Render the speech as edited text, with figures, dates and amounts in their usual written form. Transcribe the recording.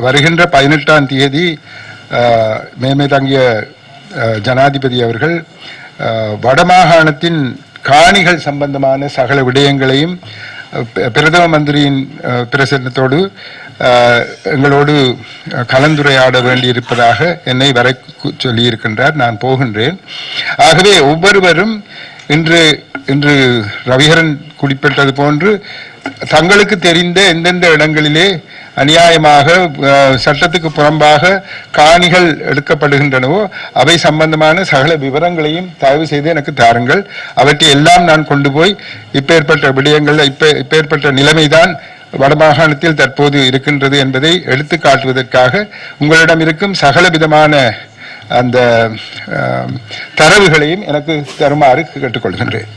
வருகின்ற 18ஆம் தேதி மேன்மை தங்கிய ஜனாதிபதி அவர்கள் வடமாகாணத்தின் காணிகள் சம்பந்தமான சகல விடயங்களையும் பிரதம மந்திரியின் பிரசன்னத்தோடு எங்களோடு கலந்துரையாட வேண்டியிருப்பதாக என்னை வர சொல்லியிருக்கின்றார். நான் போகின்றேன். ஆகவே ஒவ்வொருவரும் இன்று ரவிகரன் குறிப்பிட்டது போன்று தங்களுக்கு தெரிந்த எந்தெந்த இடங்களிலே அநியாயமாக சட்டத்துக்கு புறம்பாக காணிகள் எடுக்கப்படுகின்றனவோ அவை சம்பந்தமான சகல விவரங்களையும் தயவு செய்து எனக்கு தாருங்கள். அவற்றை எல்லாம் நான் கொண்டு போய் இப்பேற்பட்ட விடயங்கள் இப்பேற்பட்ட நிலைமைதான் வடமாகாணத்தில் தற்போது இருக்கின்றது என்பதை எடுத்து காட்டுவதற்காக உங்களிடம் இருக்கும் சகல விதமான அந்த தரவுகளையும் எனக்கு தருமாறு கேட்டுக்கொள்கின்றேன்.